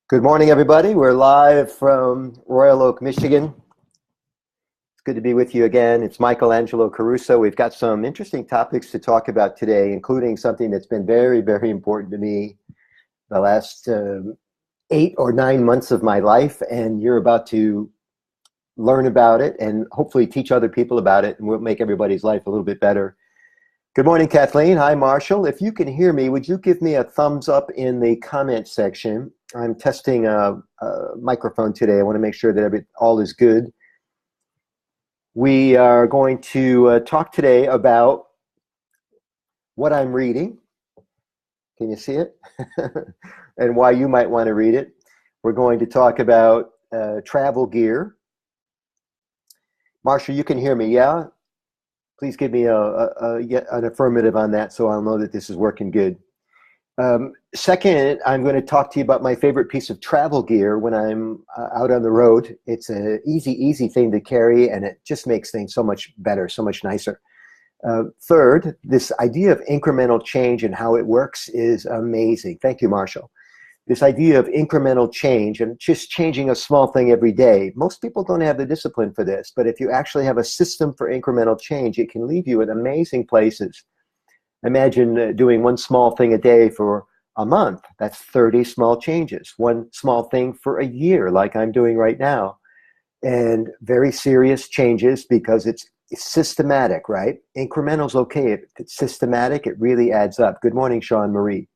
Good morning, everybody. We're live from Royal Oak, Michigan. It's good to be with you again. It's Angelo Caruso. We've got some interesting topics to talk about today, including something that's been very, very important to me the last 8 or 9 months of my life, and you're about to learn about it and hopefully teach other people about it, and we'll make everybody's life a little bit better. Good morning, Kathleen. Hi, Marshall. If you can hear me, would you give me a thumbs up in the comment section? I'm testing a microphone today. I want to make sure that all is good. We are going to talk today about what I'm reading. Can you see it? And why you might want to read it. We're going to talk about travel gear. Marshall, you can hear me, yeah? Please give me an affirmative on that so I'll know that this is working good. Second, I'm going to talk to you about my favorite piece of travel gear when I'm out on the road. It's an easy thing to carry, and it just makes things so much better, so much nicer. Third, this idea of incremental change and how it works is amazing. Thank you, Marshall. This idea of incremental change and just changing a small thing every day. Most people don't have the discipline for this, but if you actually have a system for incremental change, it can leave you in amazing places. Imagine doing one small thing a day for a month. That's 30 small changes. One small thing for a year, like I'm doing right now. And very serious changes because it's systematic, right? Incremental's okay. If it's systematic, it really adds up. Good morning, Sean Marie.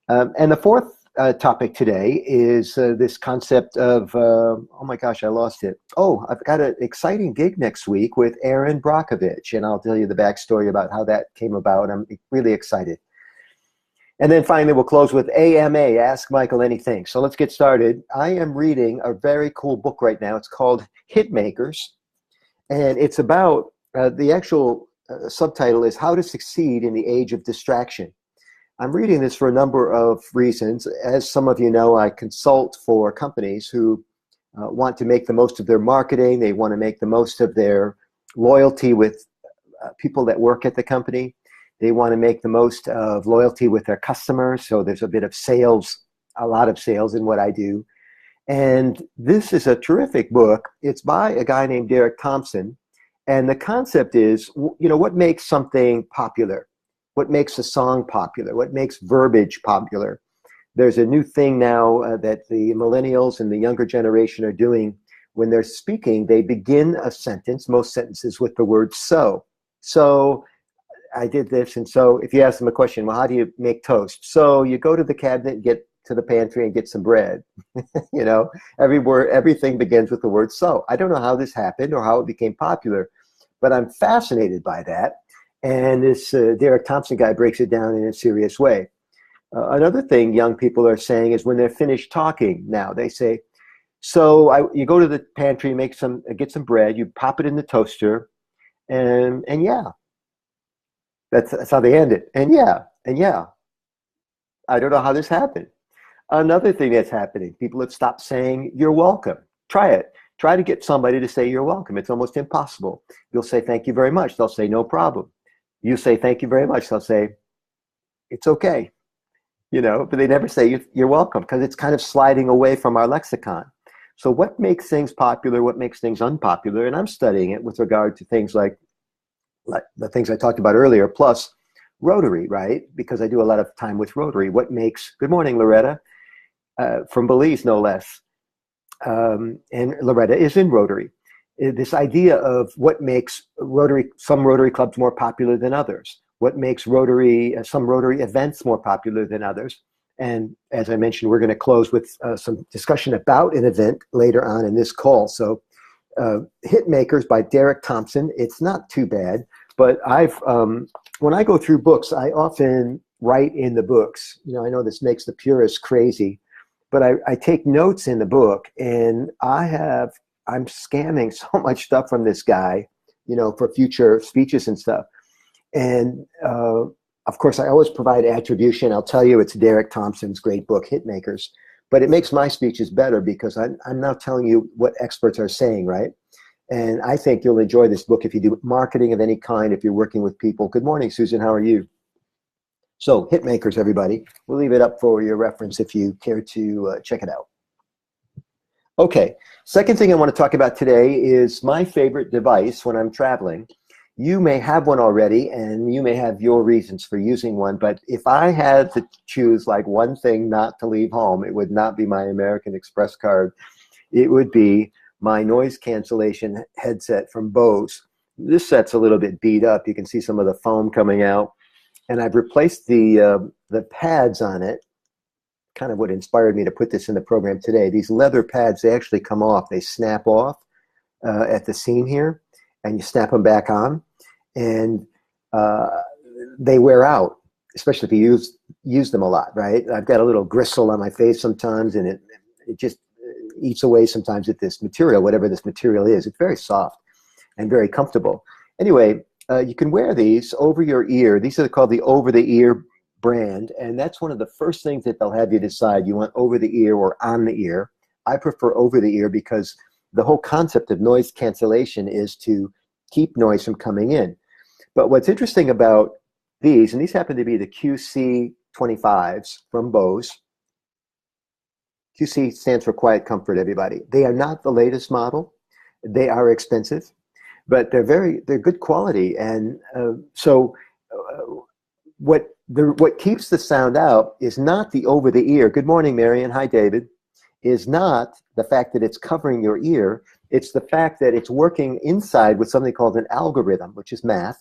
And the fourth topic today is this concept of, oh my gosh, I lost it. Oh, I've got an exciting gig next week with Erin Brockovich, and I'll tell you the backstory about how that came about. I'm really excited. And then finally, we'll close with AMA, Ask Michael Anything. So let's get started. I am reading a very cool book right now. It's called Hitmakers, and it's about, the actual subtitle is How to Succeed in the Age of Distraction. I'm reading this for a number of reasons. As some of you know, I consult for companies who want to make the most of their marketing. They want to make the most of their loyalty with people that work at the company. They want to make the most of loyalty with their customers. So there's a bit of sales, a lot of sales in what I do. And this is a terrific book. It's by a guy named Derek Thompson. And the concept is, what makes something popular? What makes a song popular? What makes verbiage popular? There's a new thing now that the millennials and the younger generation are doing. When they're speaking, they begin a sentence, most sentences, with the word so. So I did this, and so if you ask them a question, well, how do you make toast? So you go to the cabinet, get to the pantry, and get some bread. Everything begins with the word so. I don't know how this happened or how it became popular, but I'm fascinated by that. And this Derek Thompson guy breaks it down in a serious way. Another thing young people are saying is when they're finished talking now, they say, you go to the pantry, get some bread, you pop it in the toaster, and yeah. That's how they end it. And yeah. I don't know how this happened. Another thing that's happening, people have stopped saying, you're welcome. Try it. Try to get somebody to say you're welcome. It's almost impossible. You'll say, thank you very much. They'll say, no problem. You say, thank you very much. They'll say, it's okay. But they never say, you're welcome, because it's kind of sliding away from our lexicon. So what makes things popular? What makes things unpopular? And I'm studying it with regard to things like the things I talked about earlier, plus Rotary, right? Because I do a lot of time with Rotary. Good morning, Loretta, from Belize, no less. And Loretta is in Rotary. This idea of what makes some Rotary clubs more popular than others, what makes some Rotary events more popular than others. And as I mentioned, we're going to close with some discussion about an event later on in this call. So Hitmakers by Derek Thompson. It's not too bad, but when I go through books, I often write in the books. I know this makes the purists crazy, but I take notes in the book, and I'm scanning so much stuff from this guy, for future speeches and stuff. And of course, I always provide attribution. I'll tell you, it's Derek Thompson's great book, Hitmakers. But it makes my speeches better because I'm now telling you what experts are saying, right? And I think you'll enjoy this book if you do marketing of any kind, if you're working with people. Good morning, Susan. How are you? So hit makers, everybody. We'll leave it up for your reference if you care to check it out. Okay, second thing I want to talk about today is my favorite device when I'm traveling. You may have one already, and you may have your reasons for using one, but if I had to choose like one thing not to leave home, it would not be my American Express card. It would be my noise cancellation headset from Bose. This set's a little bit beat up. You can see some of the foam coming out, and I've replaced the pads on it. Kind of what inspired me to put this in the program today. These leather pads, they actually come off. They snap off at the seam here, and you snap them back on, and they wear out, especially if you use them a lot, right? I've got a little gristle on my face sometimes, and it just eats away sometimes at this material, whatever this material is. It's very soft and very comfortable. Anyway, you can wear these over your ear. These are called the over-the-ear brand, and that's one of the first things that they'll have you decide. You want over the ear or on the ear. I prefer over the ear because the whole concept of noise cancellation is to keep noise from coming in. But what's interesting about these, and these happen to be the QC25s from Bose. QC stands for quiet comfort, everybody. They are not the latest model. They are expensive, but they're good quality. And what keeps the sound out is not the over the ear. Good morning, Marion. Hi, David. Is not the fact that it's covering your ear. It's the fact that it's working inside with something called an algorithm, which is math.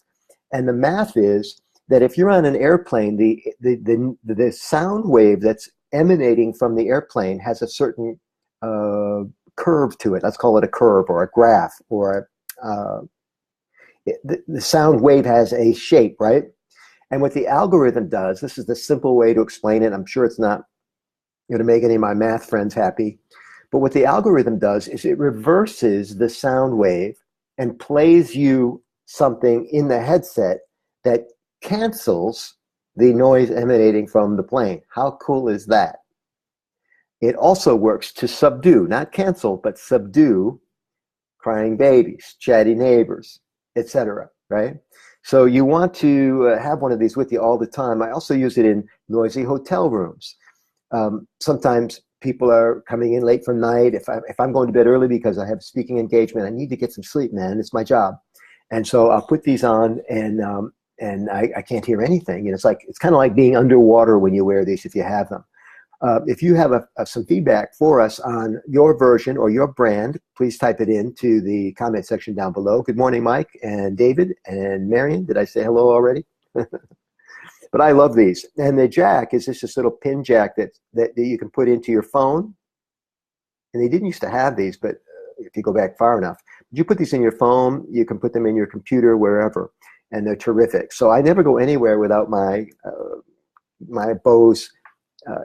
And the math is that if you're on an airplane, the sound wave that's emanating from the airplane has a certain curve to it. Let's call it a curve or a graph, or the sound wave has a shape, right? And what the algorithm does, this is the simple way to explain it. I'm sure it's not going to make any of my math friends happy. But what the algorithm does is it reverses the sound wave and plays you something in the headset that cancels the noise emanating from the plane. How cool is that? It also works to subdue, not cancel, but subdue crying babies, chatty neighbors, etc., right? So you want to have one of these with you all the time. I also use it in noisy hotel rooms. Sometimes people are coming in late from night. If I'm going to bed early because I have a speaking engagement, I need to get some sleep, man. It's my job. And so I'll put these on, and I can't hear anything. And it's kind of like being underwater when you wear these if you have them. If you have some feedback for us on your version or your brand, please type it into the comment section down below. Good morning, Mike and David and Marion. Did I say hello already? But I love these. And the jack is just this little pin jack that you can put into your phone. And they didn't used to have these, but if you go back far enough, you put these in your phone, you can put them in your computer, wherever, and they're terrific. So I never go anywhere without my Bose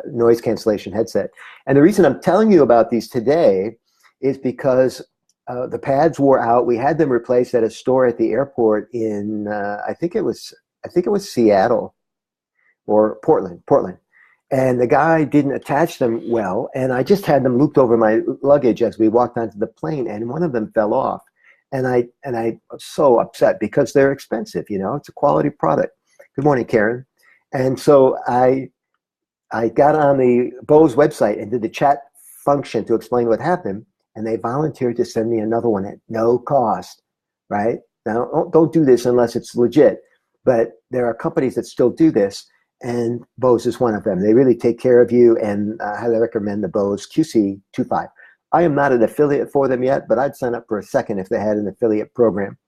noise cancellation headset. And the reason I'm telling you about these today is because the pads wore out. We had them replaced at a store at the airport in I think it was Seattle or Portland. And the guy didn't attach them well, and I just had them looped over my luggage as we walked onto the plane, and one of them fell off. And I was so upset because they're expensive, it's a quality product. Good morning, Karen. And so I got on the Bose website and did the chat function to explain what happened, and they volunteered to send me another one at no cost, right? Now, don't do this unless it's legit, but there are companies that still do this, and Bose is one of them. They really take care of you, and I highly recommend the Bose QC25. I am not an affiliate for them yet, but I'd sign up for a second if they had an affiliate program.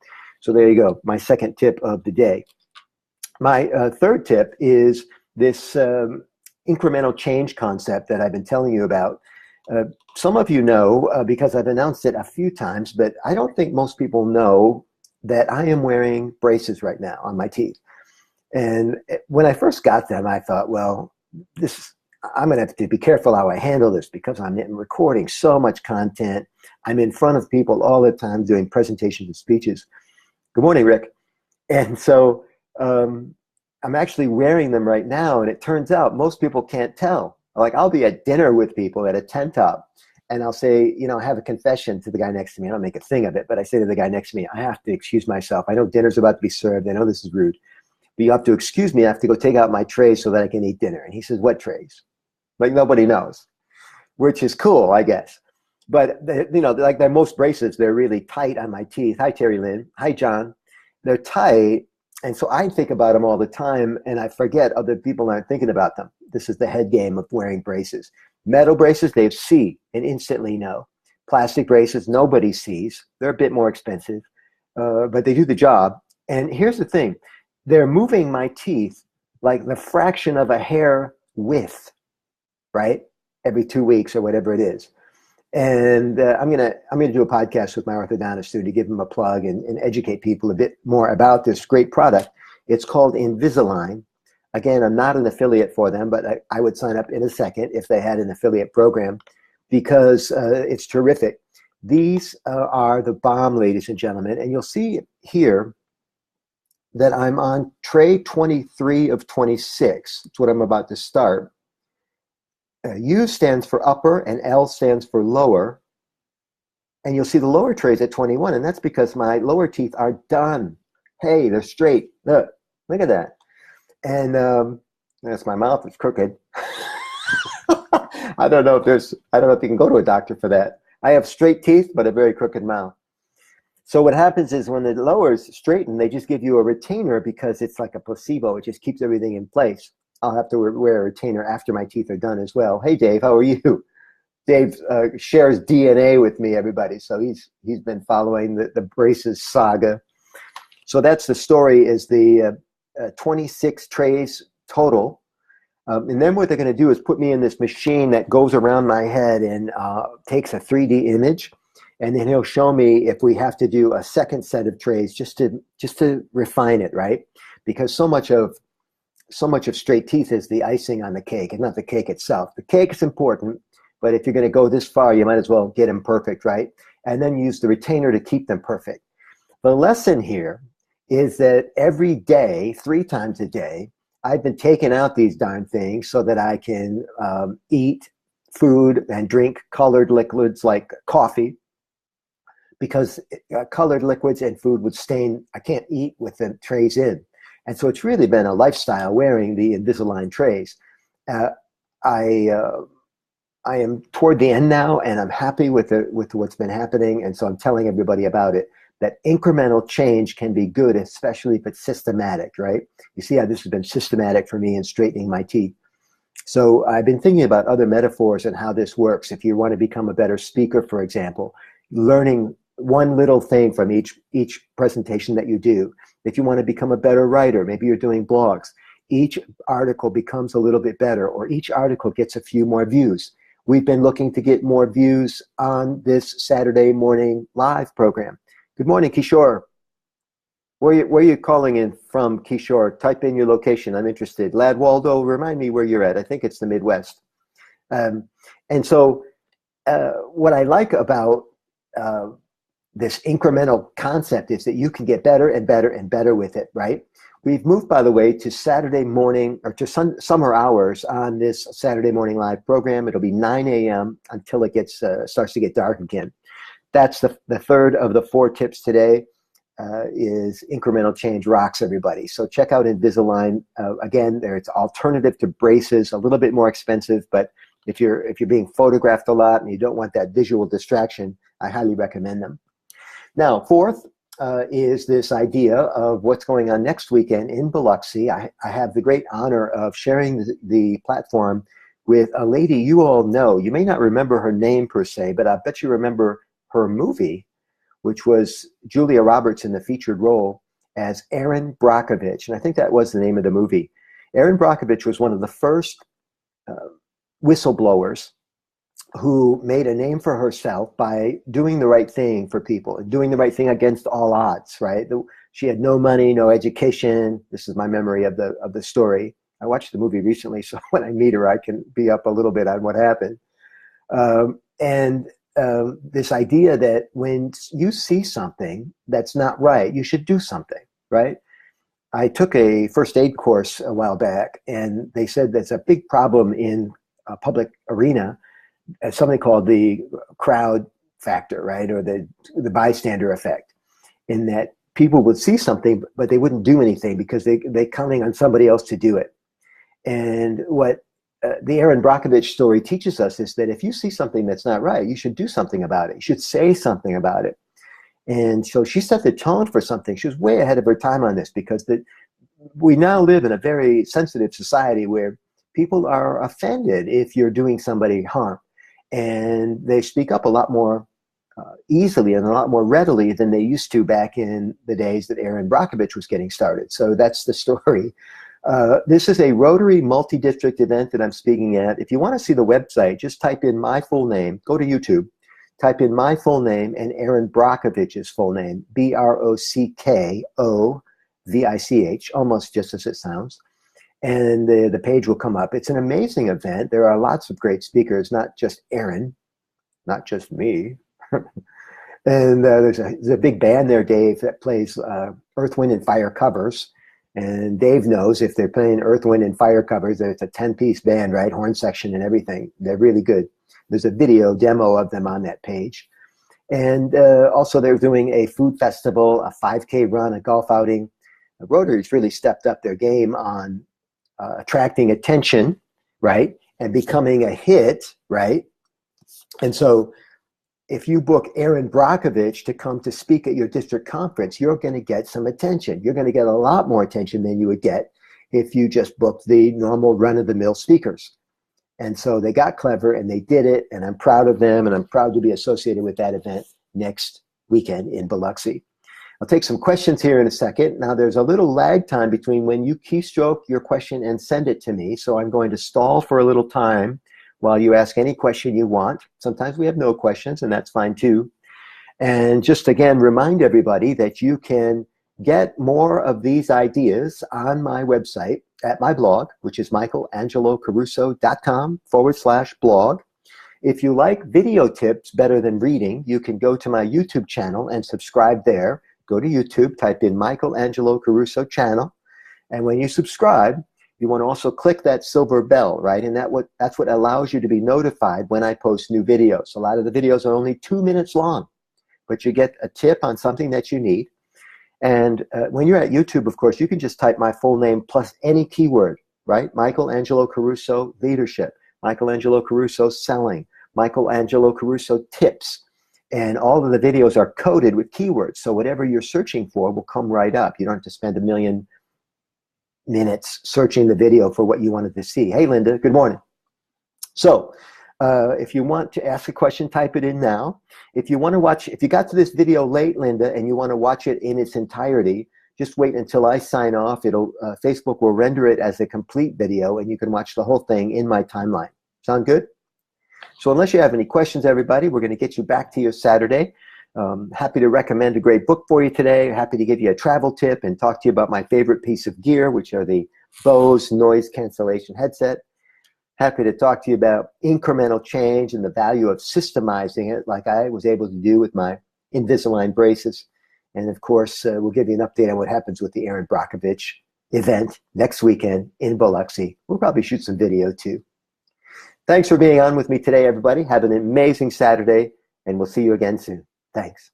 So there you go, my second tip of the day. My third tip is this incremental change concept that I've been telling you about. Some of you know because I've announced it a few times, but I don't think most people know that I am wearing braces right now on my teeth. And when I first got them, I thought, well, I'm going to have to be careful how I handle this because I'm recording so much content. I'm in front of people all the time doing presentations and speeches. Good morning, Rick. And so I'm actually wearing them right now, and it turns out most people can't tell. Like, I'll be at dinner with people at a tent top, and I'll say, I have a confession to the guy next to me. I don't make a thing of it, but I say to the guy next to me, I have to excuse myself. I know dinner's about to be served. I know this is rude. but you have to excuse me. I have to go take out my trays so that I can eat dinner. And he says, what trays? Like nobody knows, which is cool, I guess. But, like most braces, they're really tight on my teeth. Hi, Terry Lynn. Hi, John. They're tight. And so I think about them all the time, and I forget other people aren't thinking about them. This is the head game of wearing braces. Metal braces, they see and instantly know. Plastic braces, nobody sees. They're a bit more expensive, but they do the job. And here's the thing. They're moving my teeth like the fraction of a hair width, right? Every 2 weeks or whatever it is. And I'm gonna do a podcast with my orthodontist to give him a plug and educate people a bit more about this great product. It's called Invisalign. Again, I'm not an affiliate for them, but I would sign up in a second if they had an affiliate program, because it's terrific. These are the bomb, ladies and gentlemen. And you'll see here that I'm on tray 23 of 26. That's what I'm about to start. U stands for upper and L stands for lower. And you'll see the lower trays at 21, and that's because my lower teeth are done. Hey, they're straight. Look at that. And that's my mouth. It's crooked. I don't know if you can go to a doctor for that. I have straight teeth, but a very crooked mouth. So what happens is when the lowers straighten, they just give you a retainer because it's like a placebo. It just keeps everything in place. I'll have to wear a retainer after my teeth are done as well. Hey, Dave, how are you? Dave shares DNA with me, everybody. So he's been following the braces saga. So that's the story, is the 26 trays total. And then what they're going to do is put me in this machine that goes around my head and takes a 3D image. And then he'll show me if we have to do a second set of trays just to refine it, right? Because so much of straight teeth is the icing on the cake, and not the cake itself. The cake is important, but if you're going to go this far, you might as well get them perfect, right? And then use the retainer to keep them perfect. The lesson here is that every day, 3 times a day, I've been taking out these darn things so that I can eat food and drink colored liquids like coffee, because colored liquids and food would stain. I can't eat with the trays in. And so it's really been a lifestyle wearing the Invisalign trays. I am toward the end now, and I'm happy with what's been happening. And so I'm telling everybody about it, that incremental change can be good, especially if it's systematic, right? You see how this has been systematic for me in straightening my teeth. So I've been thinking about other metaphors and how this works. If you want to become a better speaker, for example, learning one little thing from each presentation that you do. If you want to become a better writer, maybe you're doing blogs, each article becomes a little bit better, or each article gets a few more views. We've been looking to get more views on this Saturday morning live program. Good morning, Kishore. Where are you calling in from, Kishore? Type in your location. I'm interested. Lad Waldo, remind me where you're at. I think it's the Midwest. And so what I like about this incremental concept is that you can get better and better and better with it, right? We've moved, by the way, to Saturday morning, or to summer hours on this Saturday morning live program. It'll be 9 a.m. until it starts to get dark again. That's the third of the 4 tips today. Is incremental change rocks, everybody. So check out Invisalign. Again, it's alternative to braces, a little bit more expensive, but if you're being photographed a lot and you don't want that visual distraction, I highly recommend them. Now, fourth is this idea of what's going on next weekend in Biloxi. I have the great honor of sharing the platform with a lady you all know. You may not remember her name per se, but I bet you remember her movie, which was Julia Roberts in the featured role as Erin Brockovich. And I think that was the name of the movie. Erin Brockovich was one of the first whistleblowers who made a name for herself by doing the right thing for people and doing the right thing against all odds, right? She had no money, no education. This is my memory of the story. I watched the movie recently, so when I meet her, I can be up a little bit on what happened. This idea that when you see something that's not right, you should do something, right? I took a first aid course a while back, and they said that's a big problem in a public arena, something called the crowd factor, right? Or the bystander effect, in that people would see something, but they wouldn't do anything because they're counting on somebody else to do it. And what the Erin Brockovich story teaches us is that if you see something that's not right, you should do something about it. You should say something about it. And so she set the tone for something. She was way ahead of her time on this, because we now live in a very sensitive society where people are offended if you're doing somebody harm. And they speak up a lot more easily and a lot more readily than they used to back in the days that Erin Brockovich was getting started. So that's the story. This is a Rotary multi-district event that I'm speaking at. If you want to see the website, just type in my full name, go to YouTube, type in my full name and Erin Brockovich's full name, Brockovich, almost just as it sounds. And the page will come up. It's an amazing event. There are lots of great speakers, not just Erin, not just me. And there's a big band there, Dave, that plays Earth, Wind, and Fire covers. And Dave knows if they're playing Earth, Wind, and Fire covers, that it's a 10-piece band, right? Horn section and everything. They're really good. There's a video demo of them on that page. And also they're doing a food festival, a 5K run, a golf outing. Rotary's really stepped up their game on attracting attention, right? And becoming a hit, right? And so if you book Erin Brockovich to come to speak at your district conference, you're going to get some attention. You're going to get a lot more attention than you would get if you just booked the normal run-of-the-mill speakers. And so they got clever and they did it, and I'm proud of them, and I'm proud to be associated with that event next weekend in Biloxi. I'll take some questions here in a second. Now, there's a little lag time between when you keystroke your question and send it to me, so I'm going to stall for a little time while you ask any question you want. Sometimes we have no questions, and that's fine too. And just again, remind everybody that you can get more of these ideas on my website at my blog, which is michaelangelocaruso.com/blog. If you like video tips better than reading, you can go to my YouTube channel and subscribe there. Go to YouTube, type in Angelo Caruso channel, and when you subscribe, you want to also click that silver bell, right? And that's what allows you to be notified when I post new videos. A lot of the videos are only 2 minutes long, but you get a tip on something that you need. And when you're at YouTube, of course, you can just type my full name plus any keyword, right? Angelo Caruso leadership, Angelo Caruso selling, Angelo Caruso tips. And all of the videos are coded with keywords. So whatever you're searching for will come right up. You don't have to spend a million minutes searching the video for what you wanted to see. Hey, Linda, good morning. So if you want to ask a question, type it in now. If you want to watch, if you got to this video late, Linda, and you want to watch it in its entirety, just wait until I sign off. Facebook will render it as a complete video, and you can watch the whole thing in my timeline. Sound good? So unless you have any questions, everybody, we're going to get you back to your Saturday. Happy to recommend a great book for you today. Happy to give you a travel tip and talk to you about my favorite piece of gear, which are the Bose noise cancellation headset. Happy to talk to you about incremental change and the value of systemizing it, like I was able to do with my Invisalign braces. And of course, we'll give you an update on what happens with the Erin Brockovich event next weekend in Biloxi. We'll probably shoot some video too. Thanks for being on with me today, everybody. Have an amazing Saturday, and we'll see you again soon. Thanks.